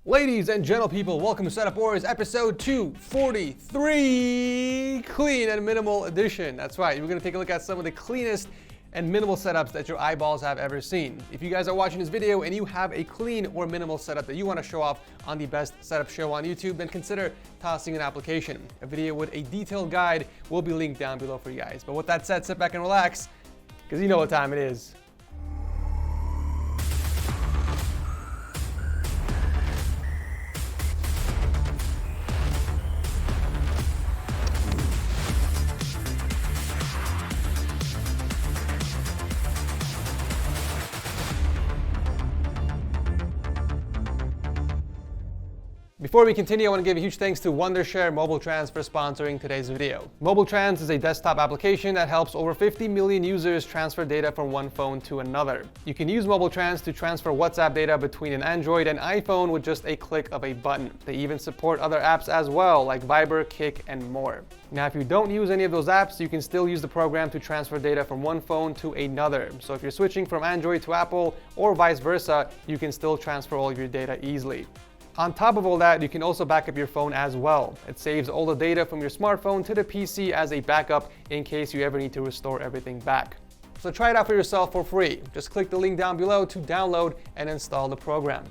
Ladies and gentle people, welcome to Setup Wars episode 243, clean and minimal edition. That's right, we're gonna take a look at some of the cleanest and minimal setups that your eyeballs have ever seen. If you guys are watching this video and you have a clean or minimal setup that you wanna show off on the best setup show on YouTube, then consider tossing an application. A video with a detailed guide will be linked down below for you guys. But with that said, sit back and relax, because you know what time it is. Before we continue, I want to give a huge thanks to Wondershare Mobile Trans for sponsoring today's video. Mobile Trans is a desktop application that helps over 50 million users transfer data from one phone to another. You can use Mobile Trans to transfer WhatsApp data between an Android and iPhone with just a click of a button. They even support other apps as well, like Viber, Kik, and more. Now, if you don't use any of those apps, you can still use the program to transfer data from one phone to another. So if you're switching from Android to Apple or vice versa, you can still transfer all of your data easily. On top of all that, you can also back up your phone as well. It saves all the data from your smartphone to the PC as a backup in case you ever need to restore everything back. So try it out for yourself for free. Just click the link down below to download and install the program.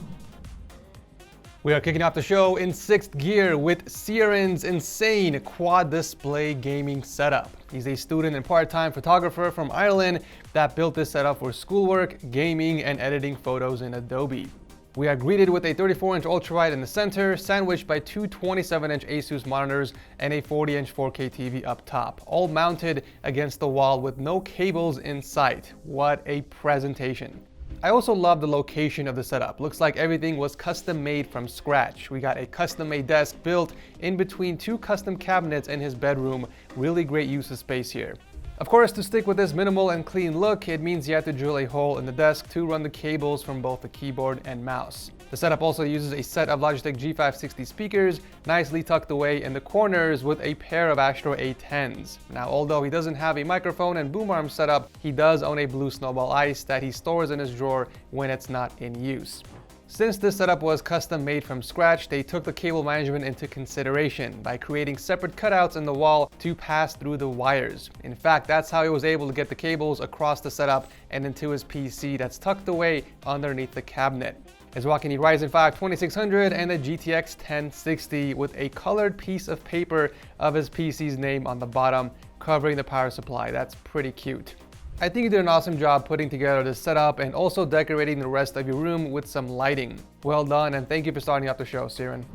We are kicking off the show in 6th gear with Ciaran's insane quad display gaming setup. He's a student and part-time photographer from Ireland that built this setup for schoolwork, gaming, and editing photos in Adobe. We are greeted with a 34-inch ultrawide in the center, sandwiched by two 27-inch Asus monitors and a 40-inch 4K TV up top, all mounted against the wall with no cables in sight. What a presentation. I also love the location of the setup. Looks like everything was custom made from scratch. We got a custom made desk built in between two custom cabinets in his bedroom. Really great use of space here. Of course, to stick with this minimal and clean look, it means you have to drill a hole in the desk to run the cables from both the keyboard and mouse. The setup also uses a set of Logitech G560 speakers, nicely tucked away in the corners with a pair of Astro A10s. Now, although he doesn't have a microphone and boom arm setup, he does own a blue Snowball Ice that he stores in his drawer when it's not in use. Since this setup was custom made from scratch, they took the cable management into consideration by creating separate cutouts in the wall to pass through the wires. In fact, that's how he was able to get the cables across the setup and into his PC that's tucked away underneath the cabinet. He's rocking the Ryzen 5 2600 and the GTX 1060 with a colored piece of paper of his PC's name on the bottom, covering the power supply. That's pretty cute. I think you did an awesome job putting together this setup and also decorating the rest of your room with some lighting. Well done, and thank you for starting off the show, Ciaran.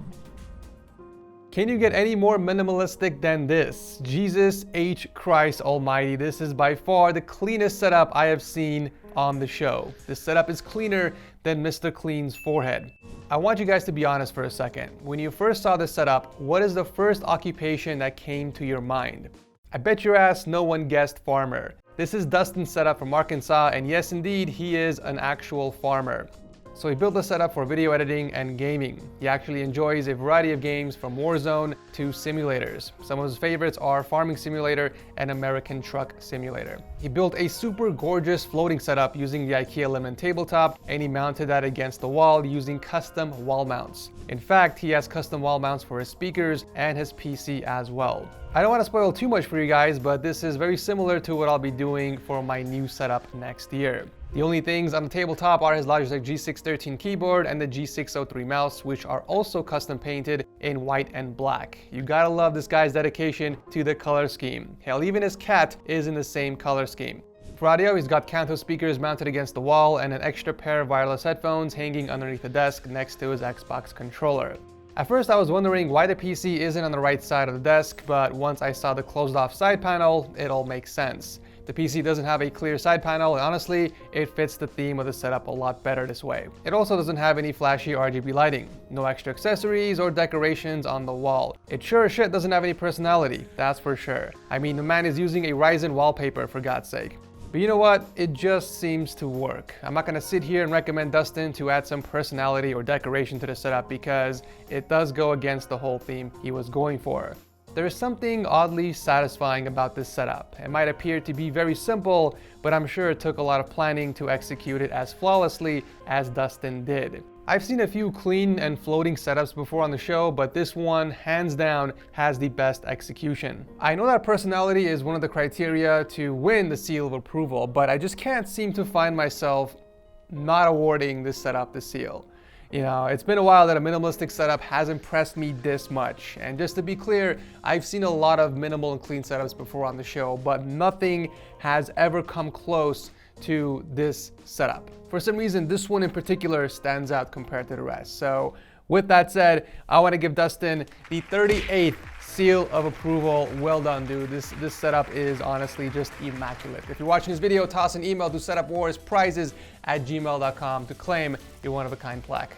Can you get any more minimalistic than this? Jesus H. Christ Almighty, this is by far the cleanest setup I have seen on the show. This setup is cleaner than Mr. Clean's forehead. I want you guys to be honest for a second. When you first saw this setup, what is the first occupation that came to your mind? I bet your ass no one guessed farmer. This is Dustin's setup from Arkansas, and yes indeed, he is an actual farmer. So he built the setup for video editing and gaming. He actually enjoys a variety of games from Warzone to simulators. Some of his favorites are Farming Simulator and American Truck Simulator. He built a super gorgeous floating setup using the IKEA Lemon tabletop, and he mounted that against the wall using custom wall mounts. In fact, he has custom wall mounts for his speakers and his PC as well. I don't want to spoil too much for you guys, but this is very similar to what I'll be doing for my new setup next year. The only things on the tabletop are his Logitech G613 keyboard and the G603 mouse, which are also custom painted in white and black. You gotta love this guy's dedication to the color scheme. Hell, even his cat is in the same color scheme. For audio, he's got Kanto speakers mounted against the wall and an extra pair of wireless headphones hanging underneath the desk next to his Xbox controller. At first, I was wondering why the PC isn't on the right side of the desk, but once I saw the closed off side panel, it all makes sense. The PC doesn't have a clear side panel, and honestly, it fits the theme of the setup a lot better this way. It also doesn't have any flashy RGB lighting, no extra accessories or decorations on the wall. It sure as shit doesn't have any personality, that's for sure. I mean, the man is using a Ryzen wallpaper for God's sake. But you know what? It just seems to work. I'm not gonna sit here and recommend Dustin to add some personality or decoration to the setup because it does go against the whole theme he was going for. There is something oddly satisfying about this setup. It might appear to be very simple, but I'm sure it took a lot of planning to execute it as flawlessly as Dustin did. I've seen a few clean and floating setups before on the show, but this one, hands down, has the best execution. I know that personality is one of the criteria to win the seal of approval, but I just can't seem to find myself not awarding this setup the seal. You know, it's been a while that a minimalistic setup has impressed me this much. And just to be clear, I've seen a lot of minimal and clean setups before on the show, but nothing has ever come close to this setup. For some reason, this one in particular stands out compared to the rest. So with that said, I want to give Dustin the 38th seal of approval. Well done, dude. This setup is honestly just immaculate. If you're watching this video, toss an email to setupwarsprizes@gmail.com to claim your one-of-a-kind plaque.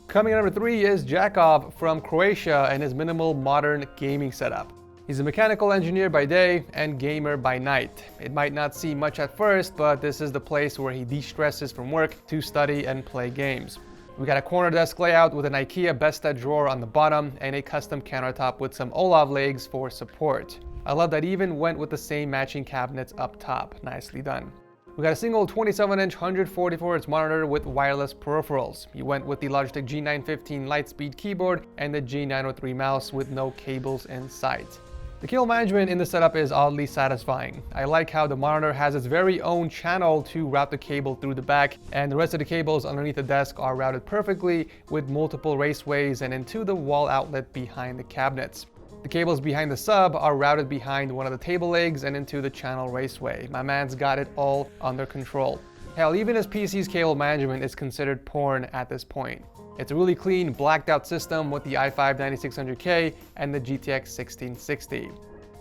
Coming at number 3 is Jakov from Croatia and his minimal modern gaming setup. He's a mechanical engineer by day and gamer by night. It might not seem much at first, but this is the place where he de-stresses from work to study and play games. We got a corner desk layout with an IKEA Besta drawer on the bottom and a custom countertop with some Olaf legs for support. I love that he even went with the same matching cabinets up top. Nicely done. We got a single 27-inch 144Hz monitor with wireless peripherals. He went with the Logitech G915 Lightspeed keyboard and the G903 mouse with no cables in sight. The cable management in the setup is oddly satisfying. I like how the monitor has its very own channel to route the cable through the back, and the rest of the cables underneath the desk are routed perfectly with multiple raceways and into the wall outlet behind the cabinets. The cables behind the sub are routed behind one of the table legs and into the channel raceway. My man's got it all under control. Hell, even his PC's cable management is considered porn at this point. It's a really clean, blacked out system with the i5 9600K and the GTX 1660.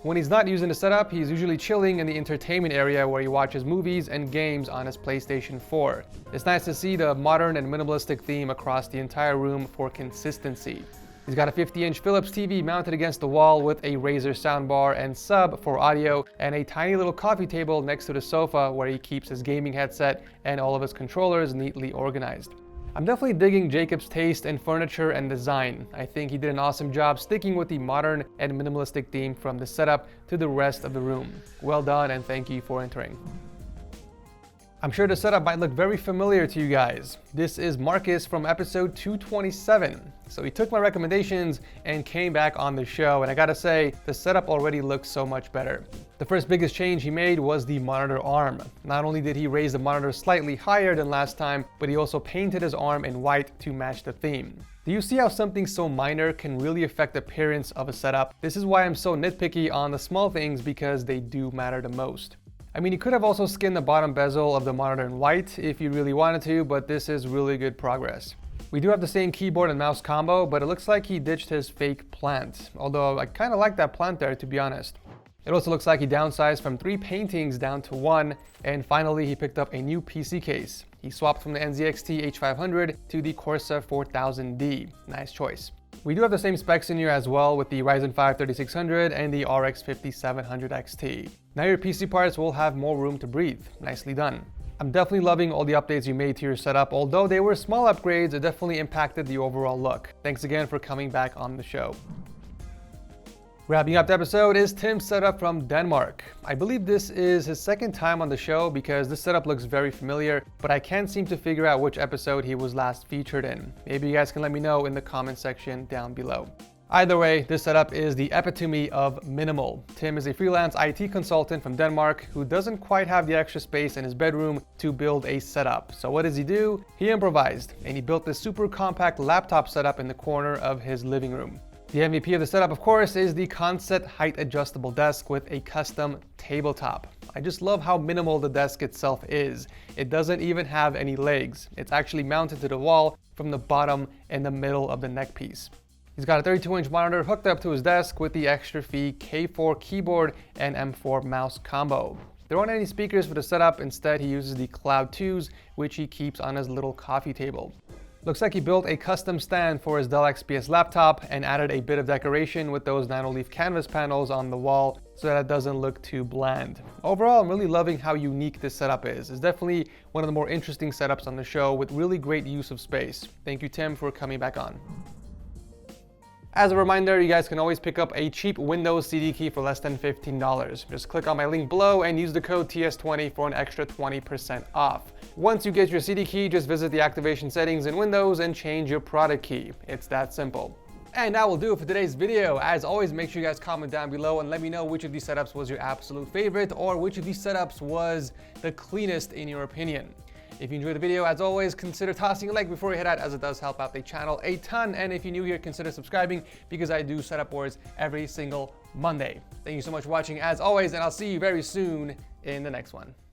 When he's not using the setup, he's usually chilling in the entertainment area where he watches movies and games on his PlayStation 4. It's nice to see the modern and minimalistic theme across the entire room for consistency. He's got a 50-inch Philips TV mounted against the wall with a Razer soundbar and sub for audio, and a tiny little coffee table next to the sofa where he keeps his gaming headset and all of his controllers neatly organized. I'm definitely digging Jakov's taste in furniture and design. I think he did an awesome job sticking with the modern and minimalistic theme from the setup to the rest of the room. Well done, and thank you for entering. I'm sure the setup might look very familiar to you guys. This is Marcus from episode 227. So he took my recommendations and came back on the show, and I gotta say, the setup already looks so much better. The first biggest change he made was the monitor arm. Not only did he raise the monitor slightly higher than last time, but he also painted his arm in white to match the theme. Do you see how something so minor can really affect the appearance of a setup? This is why I'm so nitpicky on the small things, because they do matter the most. I mean, you could have also skinned the bottom bezel of the monitor in white if you really wanted to, but this is really good progress. We do have the same keyboard and mouse combo, but it looks like he ditched his fake plant. Although I kind of like that plant there, to be honest. It also looks like he downsized from 3 paintings down to 1, and finally he picked up a new PC case. He swapped from the NZXT H500 to the Corsa 4000D. Nice choice. We do have the same specs in here as well, with the Ryzen 5 3600 and the RX 5700 XT. Now your PC parts will have more room to breathe. Nicely done. I'm definitely loving all the updates you made to your setup. Although they were small upgrades, it definitely impacted the overall look. Thanks again for coming back on the show. Wrapping up the episode is Tim's setup from Denmark. I believe this is his second time on the show because this setup looks very familiar, but I can't seem to figure out which episode he was last featured in. Maybe you guys can let me know in the comment section down below. Either way, this setup is the epitome of minimal. Tim is a freelance IT consultant from Denmark who doesn't quite have the extra space in his bedroom to build a setup. So what does he do? He improvised, and he built this super compact laptop setup in the corner of his living room. The MVP of the setup, of course, is the Concept height adjustable desk with a custom tabletop. I just love how minimal the desk itself is. It doesn't even have any legs. It's actually mounted to the wall from the bottom and the middle of the neck piece. He's got a 32-inch monitor hooked up to his desk with the extra fee K4 keyboard and M4 mouse combo. There aren't any speakers for the setup. Instead, he uses the Cloud 2s, which he keeps on his little coffee table. Looks like he built a custom stand for his Dell XPS laptop and added a bit of decoration with those nano-leaf canvas panels on the wall so that it doesn't look too bland. Overall, I'm really loving how unique this setup is. It's definitely one of the more interesting setups on the show with really great use of space. Thank you, Tim, for coming back on. As a reminder, you guys can always pick up a cheap Windows CD key for less than $15. Just click on my link below and use the code TS20 for an extra 20% off. Once you get your CD key, just visit the activation settings in Windows and change your product key. It's that simple. And that will do it for today's video. As always, make sure you guys comment down below and let me know which of these setups was your absolute favorite or which of these setups was the cleanest in your opinion. If you enjoyed the video, as always, consider tossing a like before you head out, as it does help out the channel a ton. And if you're new here, consider subscribing because I do setup wars every single Monday. Thank you so much for watching as always, and I'll see you very soon in the next one.